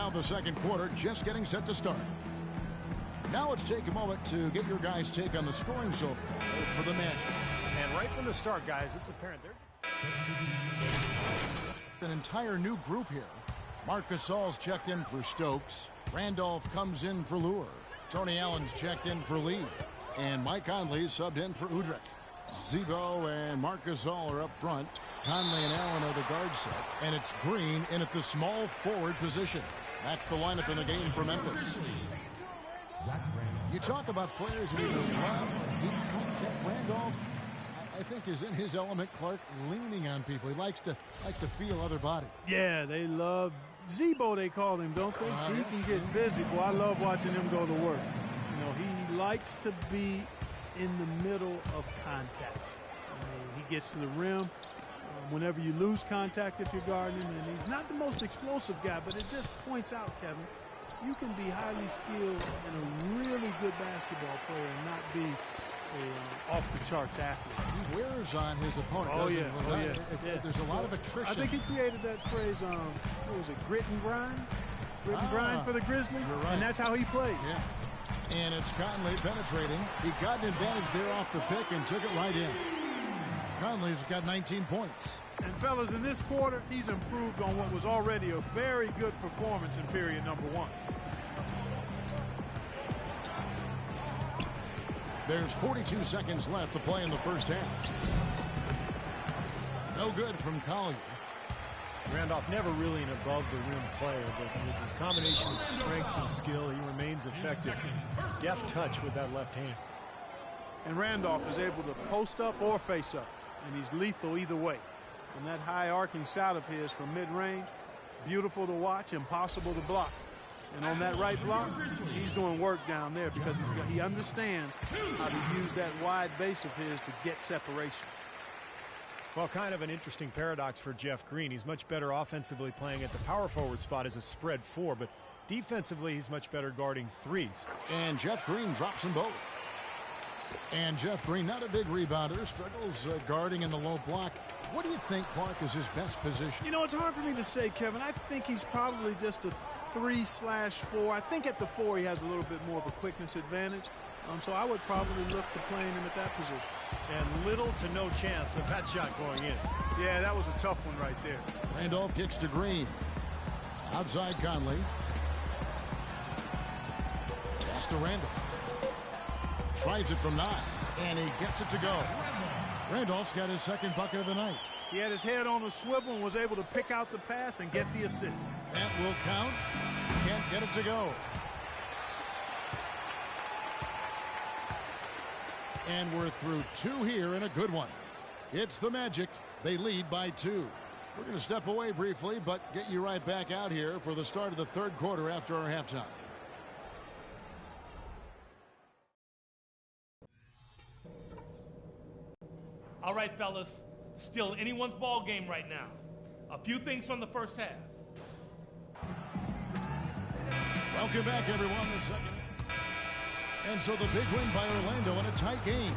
Now the second quarter just getting set to start. Now let's take a moment to get your guys' take on the scoring so far for the Magic. And right from the start, guys, it's apparent they're an entire new group here. Marc Gasol's checked in for Stokes. Randolph comes in for Lure. Tony Allen's checked in for Lee. And Mike Conley subbed in for Udrih. Z-Bo and Marc Gasol are up front. Conley and Allen are the guard set. And it's Green in at the small forward position. That's the lineup in the game for Memphis. You talk about players that either love deep contact. Randolph, I think, is in his element. Clark leaning on people. He likes to feel other body. Yeah, they love Z-Bo, they call him, don't they? He can get busy. Boy, I love watching him go to work. You know, he likes to be in the middle of contact. I mean, he gets to the rim whenever you lose contact if you're guarding him, and he's not the most explosive guy, but it just points out, Kevin, you can be highly skilled and a really good basketball player and not be a off-the-charts athlete. He wears on his opponent, doesn't he? There's a lot of attrition. I think he created that phrase, what was it, grit and grind? Grit and grind for the Grizzlies, right. And that's how he played. Yeah. And it's Conley penetrating. He got an advantage there off the pick and took it right in. Conley's got 19 points. And, fellas, in this quarter, he's improved on what was already a very good performance in period number one. There's 42 seconds left to play in the first half. No good from Collier. Randolph never really an above-the-rim player, but with his combination of strength and skill, he remains effective. Deft touch with that left hand. And Randolph is able to post up or face up, and he's lethal either way. And that high arcing shot of his from mid-range, beautiful to watch, impossible to block. And on that right block, he's doing work down there because he understands how to use that wide base of his to get separation. Well, kind of an interesting paradox for Jeff Green. He's much better offensively playing at the power forward spot as a spread four, but defensively he's much better guarding threes. And Jeff Green drops them both. And Jeff Green, not a big rebounder, struggles guarding in the low block. What do you think, Clark, is his best position? You know, it's hard for me to say, Kevin. I think he's probably just a 3/4. I think at the 4 he has a little bit more of a quickness advantage. So I would probably look to playing him at that position. And little to no chance of that shot going in. Yeah, that was a tough one right there. Randolph kicks to Green. Outside Conley. Pass to Randolph. Tries it from 9. And he gets it to go. Randolph's got his second bucket of the night. He had his head on a swivel and was able to pick out the pass and get the assist. That will count. Can't get it to go. And we're through 2 here in a good one. It's the Magic. They lead by 2. We're going to step away briefly, but get you right back out here for the start of the third quarter after our halftime. All right, fellas. Still anyone's ball game right now. A few things from the first half. Welcome back, everyone. The second. And so the big win by Orlando in a tight game.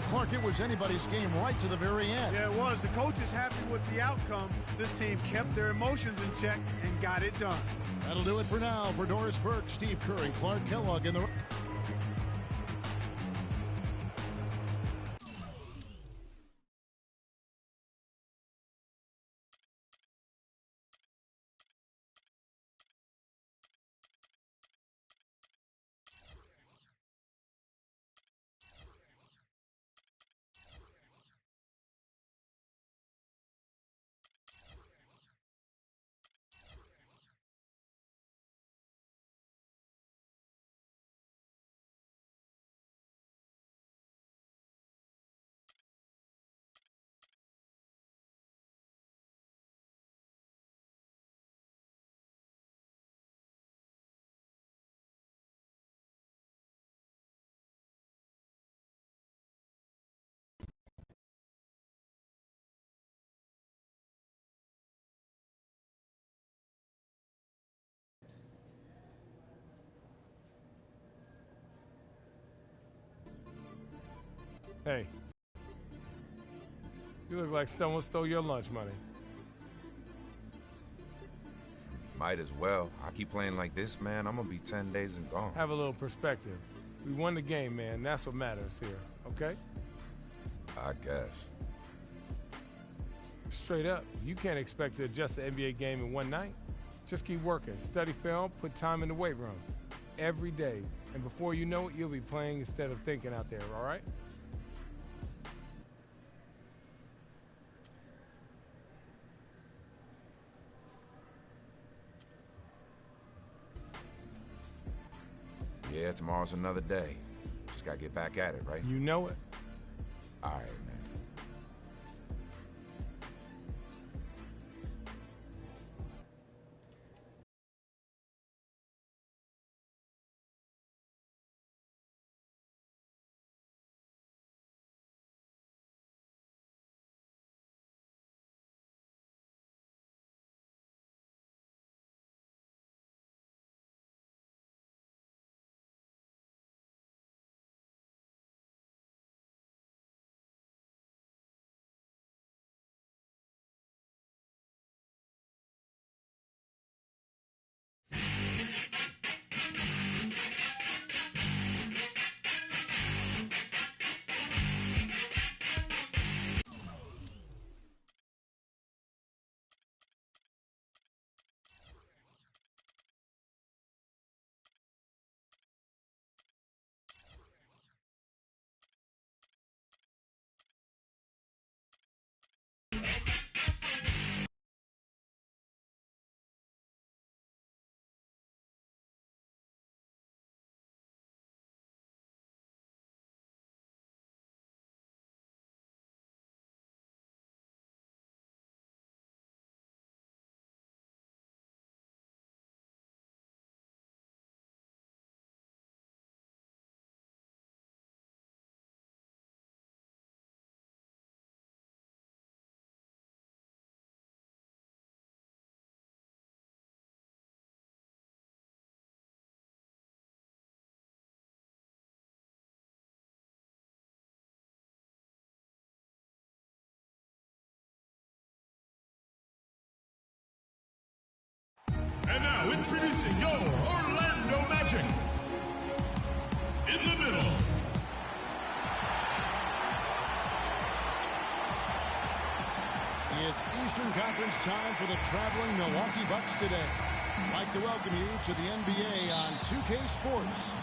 Clark, it was anybody's game right to the very end. Yeah, it was. The coach is happy with the outcome. This team kept their emotions in check and got it done. That'll do it for now. For Doris Burke, Steve Kerr, and Clark Kellogg in the... Hey, you look like someone stole your lunch money. Might as well. I keep playing like this, man, I'm gonna be 10 days and gone. Have a little perspective. We won the game, man. That's what matters here, okay? I guess. Straight up, you can't expect to adjust the NBA game in one night. Just keep working, study film, put time in the weight room. Every day. And before you know it, you'll be playing instead of thinking out there, all right? Yeah, tomorrow's another day. Just gotta get back at it, right? You know it. All right, man. And now, introducing your Orlando Magic. In the middle. It's Eastern Conference time for the traveling Milwaukee Bucks today. I'd like to welcome you to the NBA on 2K Sports.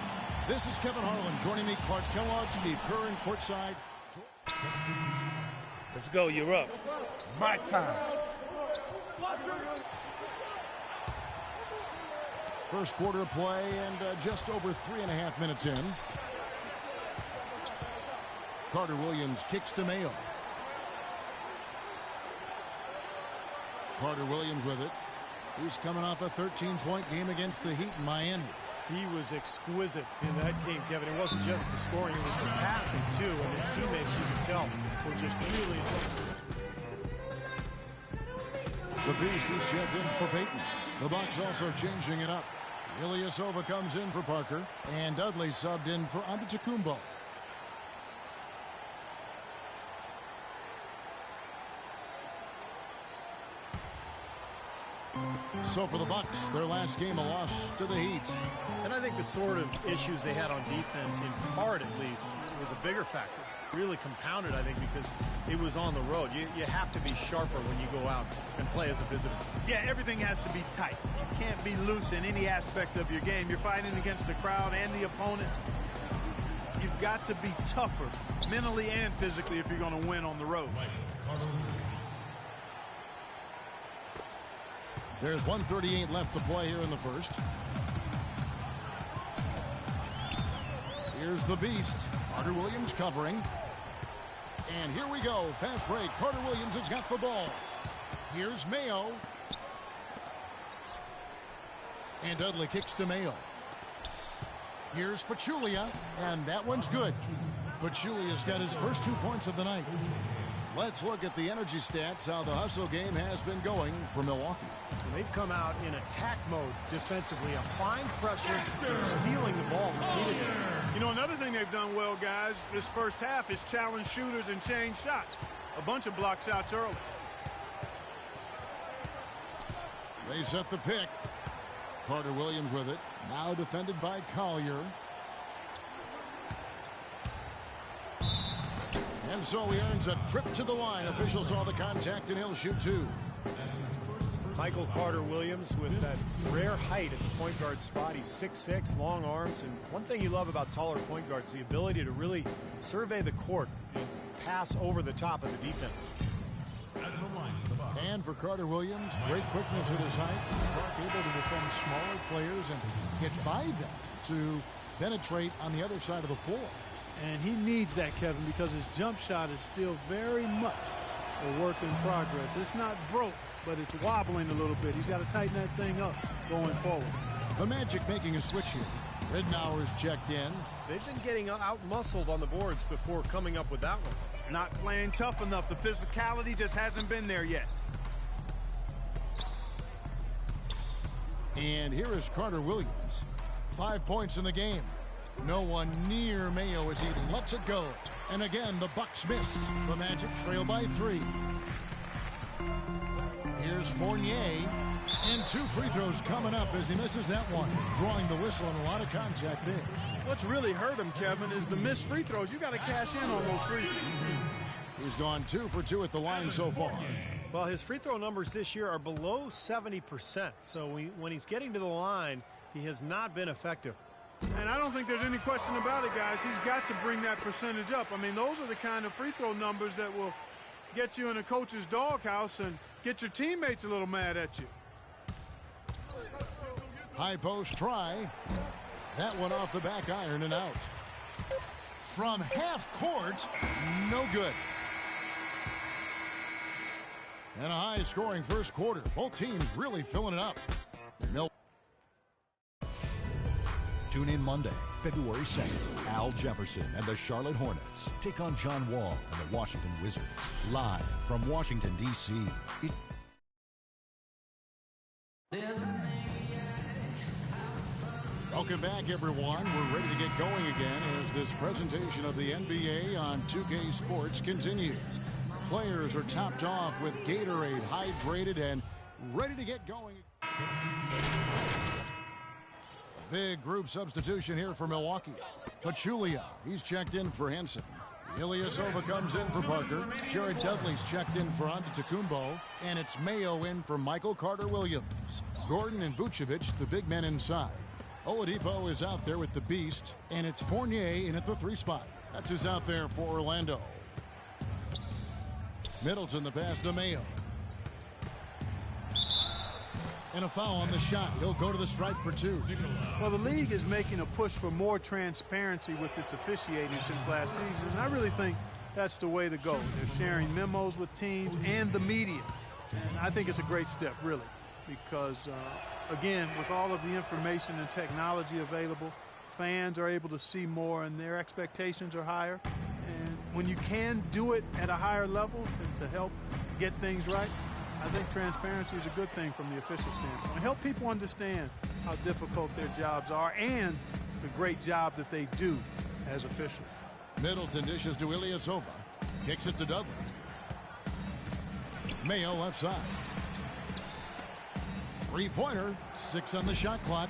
This is Kevin Harlan. Joining me, Clark Kellogg, Steve Kerr, and courtside. Let's go. You're up. My time. First quarter of play and just over 3.5 minutes in. Carter Williams kicks to Mayo. Carter Williams with it. He's coming off a 13-point game against the Heat in Miami. He was exquisite in that game, Kevin. It wasn't just the scoring, it was the passing, too. And his teammates, you can tell, were just really... The Beast is checked in for Peyton. The Bucks also changing it up. Ilyasova comes in for Parker, and Dudley subbed in for Antetokounmpo. So for the Bucks, their last game a loss to the Heat. And I think the sort of issues they had on defense, in part at least, was a bigger factor. Really compounded, I think, because it was on the road. You have to be sharper when you go out and play as a visitor. Yeah, everything has to be tight. You can't be loose in any aspect of your game. You're fighting against the crowd and the opponent. You've got to be tougher mentally and physically if you're going to win on the road. There's 1:38 left to play here in the first. Here's the Beast. Carter Williams covering. And here we go. Fast break. Carter Williams has got the ball. Here's Mayo. And Dudley kicks to Mayo. Here's Pachulia. And that one's good. Pachulia's got his first 2 points of the night. Let's look at the energy stats, how the hustle game has been going for Milwaukee. They've come out in attack mode defensively, applying pressure and stealing the ball repeatedly. You know, another thing they've done well, guys, this first half is challenge shooters and change shots. A bunch of block shots early. They set the pick. Carter Williams with it. Now defended by Collier. And so he earns a trip to the line. Officials saw the contact, and he'll shoot two. Michael Carter Williams with that rare height at the point guard spot. He's 6'6", long arms. And one thing you love about taller point guards is the ability to really survey the court and pass over the top of the defense. And for Carter Williams, great quickness at his height. Clark able to defend smaller players and get by them to penetrate on the other side of the floor. And he needs that, Kevin, because his jump shot is still very much a work in progress. It's not broke, but it's wobbling a little bit. He's got to tighten that thing up going forward. The Magic making a switch here. Ridnour's checked in. They've been getting out-muscled on the boards before coming up with that one. Not playing tough enough. The physicality just hasn't been there yet. And here is Carter Williams. 5 points in the game. No one near Mayo as he lets it go. And again, the Bucks miss. The Magic trail by 3. Here's Fournier. And 2 free throws coming up as he misses that one. Drawing the whistle and a lot of contact there. What's really hurt him, Kevin, is the missed free throws. You got to cash in on those free throws. He's gone 2 for 2 at the line so far. Well, his free throw numbers this year are below 70%. So when he's getting to the line, he has not been effective. And I don't think there's any question about it, guys. He's got to bring that percentage up. I mean, those are the kind of free throw numbers that will get you in a coach's doghouse and get your teammates a little mad at you. High post try. That one off the back iron and out. From half court, no good. And a high-scoring first quarter. Both teams really filling it up. Tune in Monday, February 2nd. Al Jefferson and the Charlotte Hornets take on John Wall and the Washington Wizards. Live from Washington, D.C. Welcome back, everyone. We're ready to get going again as this presentation of the NBA on 2K Sports continues. Players are topped off with Gatorade, hydrated, and ready to get going. Big group substitution here for Milwaukee. Pachulia, he's checked in for Henson. Ilyasova comes in for Parker. Jared Dudley's checked in for Antetokounmpo. And it's Mayo in for Michael Carter Williams. Gordon and Vucevic, the big men inside. Oladipo is out there with the Beast. And it's Fournier in at the 3 spot. That's who's out there for Orlando. Middleton the pass to Mayo. And a foul on the shot. He'll go to the stripe for 2. Well, the league is making a push for more transparency with its officiating since last season, and I really think that's the way to go. They're sharing memos with teams and the media, and I think it's a great step, really, because, again, with all of the information and technology available, fans are able to see more and their expectations are higher. And when you can do it at a higher level and to help get things right, I think transparency is a good thing from the official standpoint. Help people understand how difficult their jobs are and the great job that they do as officials. Middleton dishes to Ilyasova. Kicks it to Dudley. Mayo left side. 3-pointer. 6 on the shot clock.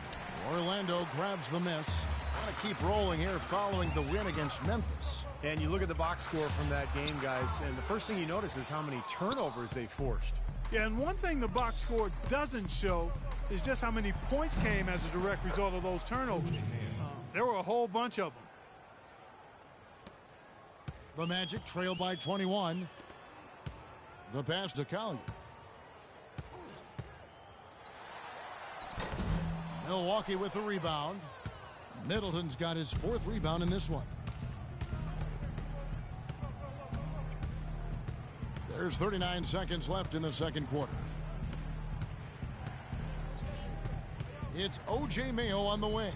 Orlando grabs the miss. Got to keep rolling here following the win against Memphis. And you look at the box score from that game, guys, and the first thing you notice is how many turnovers they forced. Yeah, and one thing the box score doesn't show is just how many points came as a direct result of those turnovers. There were a whole bunch of them. The Magic trail by 21. The pass to Collier. Milwaukee with the rebound. Middleton's got his 4th rebound in this one. There's 39 seconds left in the second quarter. It's O.J. Mayo on the wing.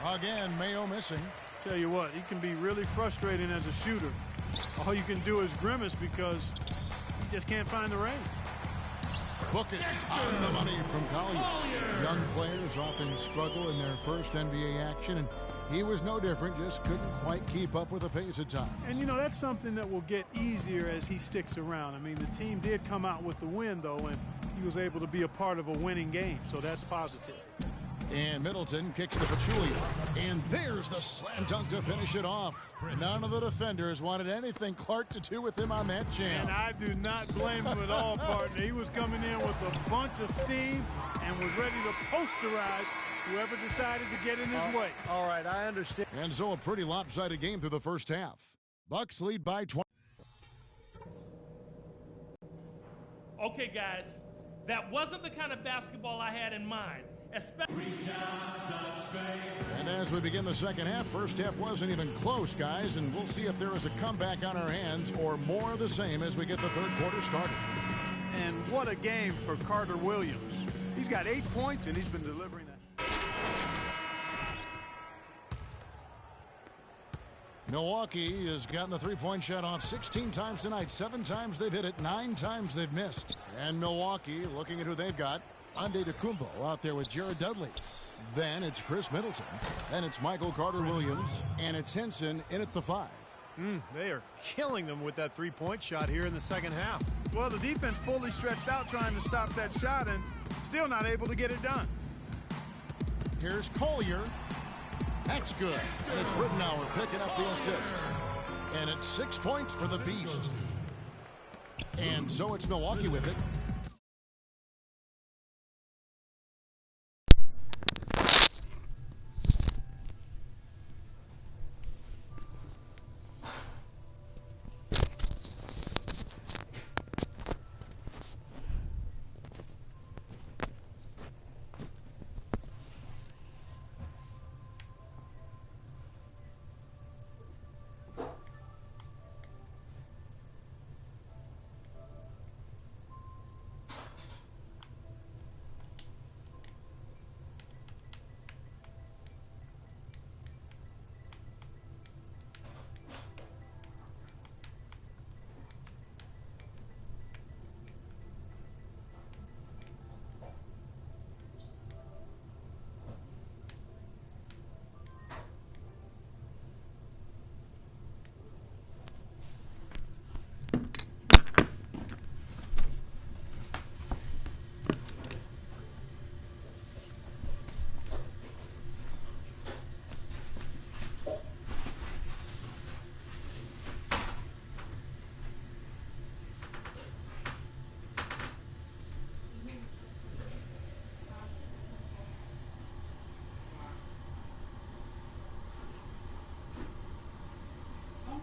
Again, Mayo missing. Tell you what, he can be really frustrating as a shooter. All you can do is grimace because he just can't find the range. Book it on the money from Collier. Young players often struggle in their first NBA action, and he was no different, just couldn't quite keep up with the pace at times. And, you know, that's something that will get easier as he sticks around. I mean, the team did come out with the win, though, and he was able to be a part of a winning game, so that's positive. And Middleton kicks to Pachulia. And there's the slam dunk to finish it off. None of the defenders wanted anything Clark to do with him on that jam. And I do not blame him at all, partner. He was coming in with a bunch of steam and was ready to posterize whoever decided to get in his way. All right, I understand. And so a pretty lopsided game through the first half. Bucks lead by 20. Okay, guys, that wasn't the kind of basketball I had in mind. And as we begin the second half, first half wasn't even close, guys, and we'll see if there is a comeback on our hands or more of the same as we get the third quarter started. And what a game for Carter Williams. He's got 8 points, and he's been delivering that. Milwaukee has gotten the three-point shot off 16 times tonight. 7 times they've hit it, 9 times they've missed. And Milwaukee, looking at who they've got, Antetokounmpo out there with Jared Dudley. Then it's Chris Middleton. Then it's Michael Carter-Williams. And it's Henson in at the 5. They are killing them with that three-point shot here in the second half. Well, the defense fully stretched out trying to stop that shot and still not able to get it done. Here's Collier. That's good. And it's Rittenauer picking up the assist. And it's 6 points for the Beast. And so it's Milwaukee with it.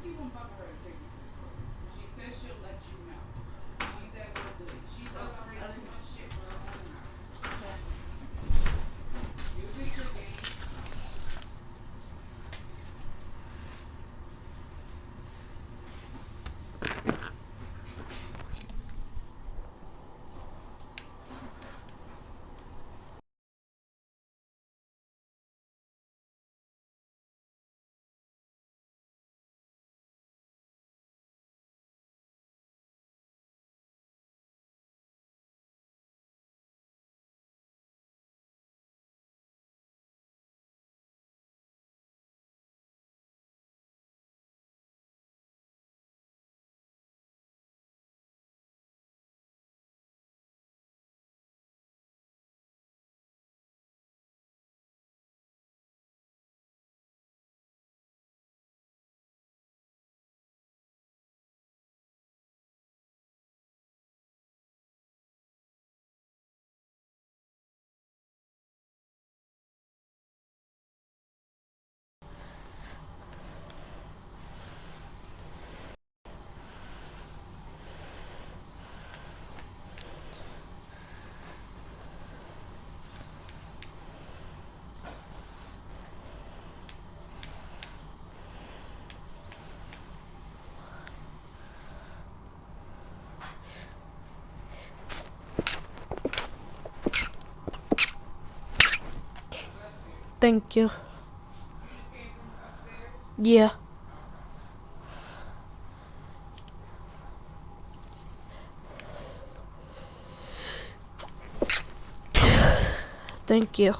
She says she'll let you know. She's that real good. She does already too much shit for her own mouth. You fix your game. Thank you. Yeah. Thank you.